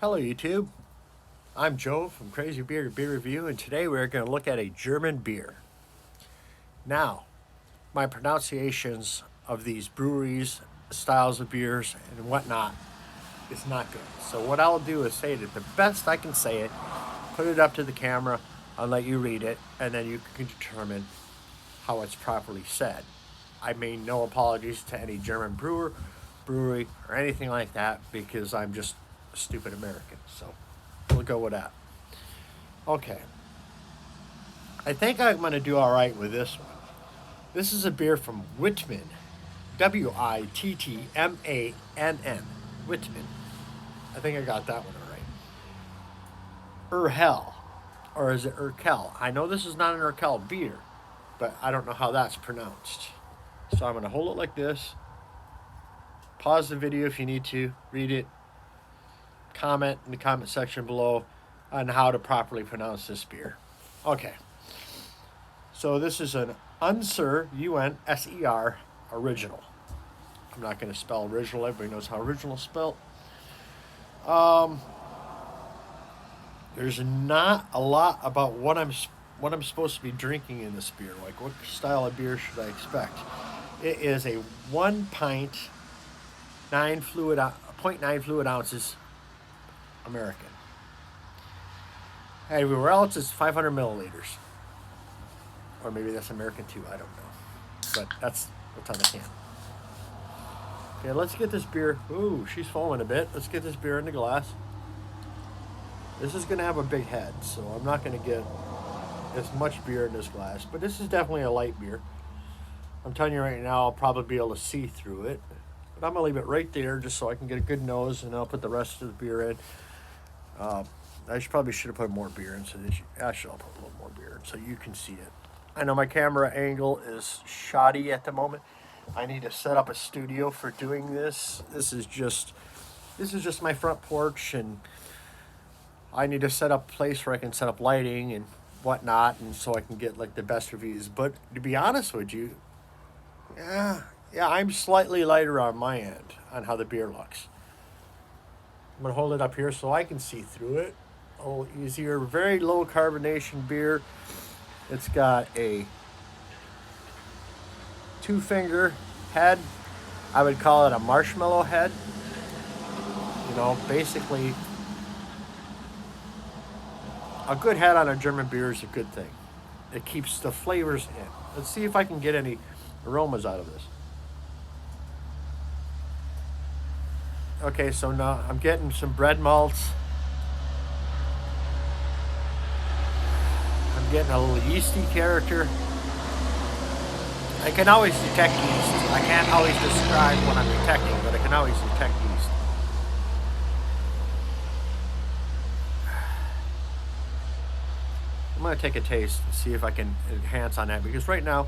Hello YouTube, I'm Joe from Crazy Beer Beer Review, and today we're going to look at a German beer. Now, my pronunciations of these breweries, styles of beers, and whatnot is not good. So what I'll do is say it the best I can say it, put it up to the camera, I'll let you read it, and then you can determine how it's properly said. I mean no apologies to any German brewery, or anything like that because I'm just a stupid American. So we'll go with that. Okay. I think I'm going to do all right with this one. This is a beer from Wittmann. Wittmann. Wittmann. I think I got that one all right. Urhell. Or is it Urkel? I know this is not an Urkel beer, but I don't know how that's pronounced. So I'm going to hold it like this. Pause the video if you need to. Read it. Comment in the comment section below on how to properly pronounce this beer. Okay. So this is an Unser, U-N-S-E-R, original. I'm not going to spell original. Everybody knows how original is spelled. There's not a lot about what I'm supposed to be drinking in this beer. Like, what style of beer should I expect? It is a 1 pint, 0.9 fluid ounces American. Everywhere else is 500 milliliters. Or maybe that's American too, I don't know. But that's what's on the can. Okay, let's get this beer. Ooh, she's foaming a bit. Let's get this beer in the glass. This is going to have a big head, so I'm not going to get as much beer in this glass. But this is definitely a light beer. I'm telling you right now, I'll probably be able to see through it. But I'm going to leave it right there just so I can get a good nose, and I'll put the rest of the beer in. I probably should have put more beer in. Actually, I'll put a little more beer in so you can see it. I know my camera angle is shoddy at the moment. I need to set up a studio for doing this. This is just my front porch, and I need to set up a place where I can set up lighting and whatnot, and so I can get like the best reviews. But to be honest with you, yeah, I'm slightly lighter on my end on how the beer looks. I'm gonna hold it up here so I can see through it a little easier. Very low carbonation beer. It's got a 2-finger head. I would call it a marshmallow head. You know, basically, a good head on a German beer is a good thing. It keeps the flavors in. Let's see if I can get any aromas out of this. Okay, so now I'm getting some bread malts. I'm getting a little yeasty character. I can always detect yeast. I can't always describe what I'm detecting, but I can always detect yeast. I'm going to take a taste and see if I can enhance on that, because right now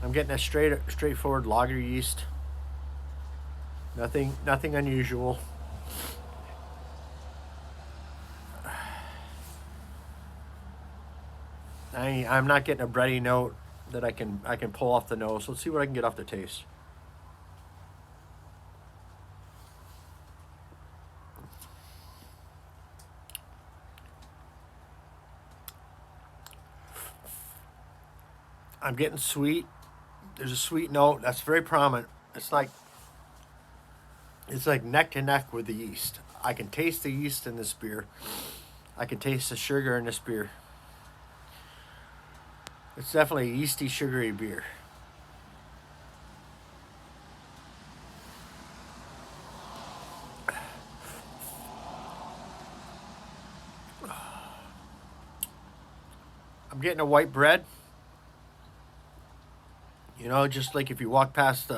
I'm getting a straightforward lager yeast. Nothing unusual. I'm not getting a bready note that I can pull off the nose. Let's see what I can get off the taste. I'm getting sweet. There's a sweet note that's very prominent. It's like neck to neck with the yeast. I can taste the yeast in this beer. I can taste the sugar in this beer. It's definitely a yeasty, sugary beer. I'm getting a white bread. You know, just like if you walk past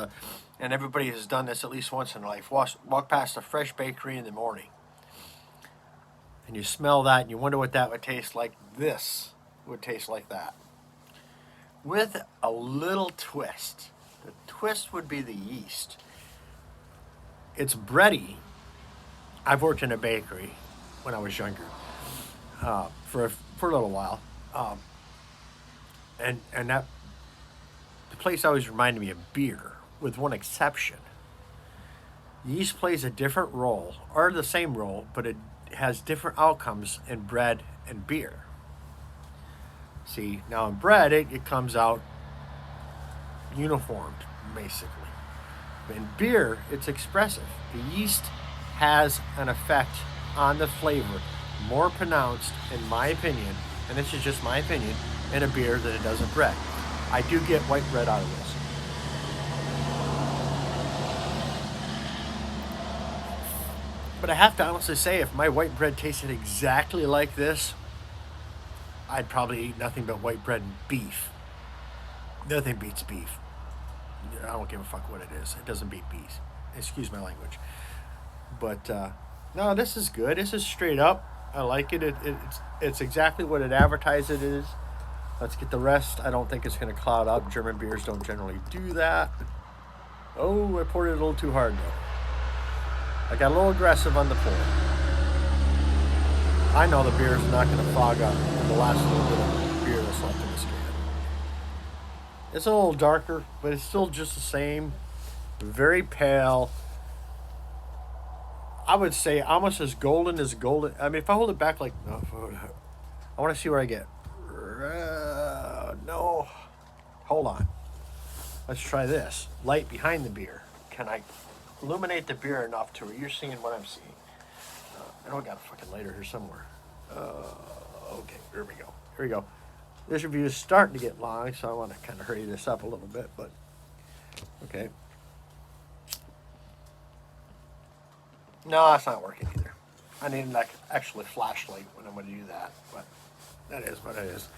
and everybody has done this at least once in life, walk past a fresh bakery in the morning. And you smell that and you wonder what that would taste like. This would taste like that. With a little twist. The twist would be the yeast. It's bready. I've worked in a bakery when I was younger for a little while. And that the place always reminded me of beer, with one exception. Yeast plays a different role, or the same role, but it has different outcomes in bread and beer. See, now in bread, it comes out uniformed, basically. In beer, it's expressive. The yeast has an effect on the flavor more pronounced, in my opinion, and this is just my opinion, in a beer than it does in bread. I do get white bread out of this. But I have to honestly say, if my white bread tasted exactly like this, I'd probably eat nothing but white bread and beef. Nothing beats beef. I don't give a fuck what it is. It doesn't beat beef. Excuse my language. But no, this is good. This is straight up. I like it. It's exactly what it advertised it is. Let's get the rest. I don't think it's going to cloud up. German beers don't generally do that. Oh, I poured it a little too hard though. I got a little aggressive on the pour. I know the beer is not going to fog up in the last little bit of beer that's left in this can. It's a little darker, but it's still just the same. Very pale. I would say almost as golden as golden. I mean, if I hold it back like, no, I want to see where I get. No. Hold on. Let's try this. Light behind the beer. Can I illuminate the beer enough to where you're seeing what I'm seeing? I know I got a fucking lighter here somewhere. Okay, here we go. Here we go. This review is starting to get long, so I want to kind of hurry this up a little bit, but okay. No, it's not working either. I need an actually flashlight when I'm going to do that, but that is what it is.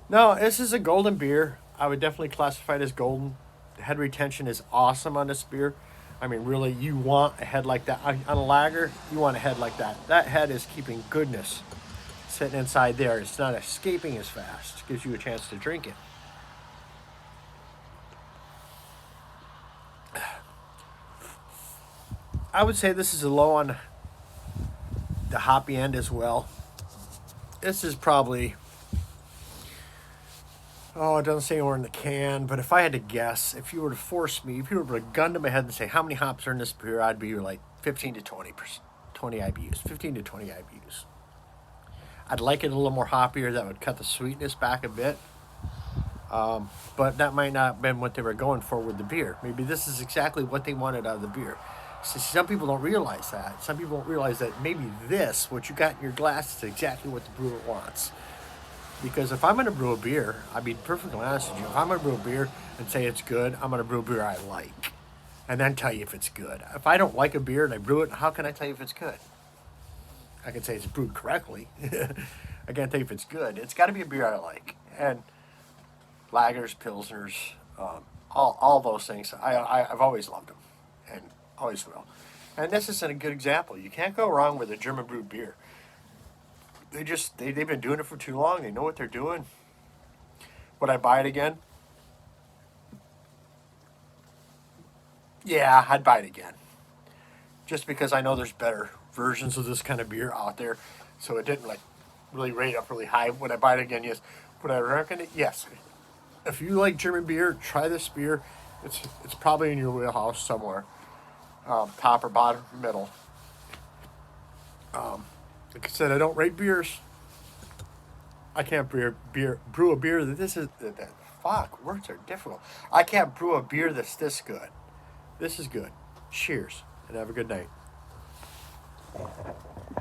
No, this is a golden beer. I would definitely classify it as golden. The head retention is awesome on this beer. I mean, really, you want a head like that. On a lager, you want a head like that. That head is keeping goodness sitting inside there. It's not escaping as fast. It gives you a chance to drink it. I would say this is a low on the hoppy end as well. This is probably, it doesn't say anywhere in the can, but if I had to guess, if you were to force me, if you were to put a gun to my head and say how many hops are in this beer, I'd be like 15 to 20%, 20 IBUs, 15 to 20 IBUs. I'd like it a little more hoppier. That would cut the sweetness back a bit. But that might not have been what they were going for with the beer. Maybe this is exactly what they wanted out of the beer. So some people don't realize that. Some people don't realize that maybe this, what you got in your glass, is exactly what the brewer wants. Because if I'm going to brew a beer, I'll be perfectly honest with you. If I'm going to brew a beer and say it's good, I'm going to brew a beer I like. And then tell you if it's good. If I don't like a beer and I brew it, how can I tell you if it's good? I can say it's brewed correctly. I can't tell you if it's good. It's got to be a beer I like. And lagers, pilsners, all those things, I've always loved them. And always will. And this is a good example. You can't go wrong with a German brewed beer. They've been doing it for too long. They know what they're doing. Would I buy it again? Yeah, I'd buy it again. Just because I know there's better versions of this kind of beer out there. So it didn't really rate up really high. Would I buy it again? Yes. Would I recommend it? Yes. If you like German beer, try this beer. It's probably in your wheelhouse somewhere. Top or bottom, middle. Like I said, I don't rate beers. I can't brew a beer that fuck, words are difficult. I can't brew a beer that's this good. This is good. Cheers, and have a good night.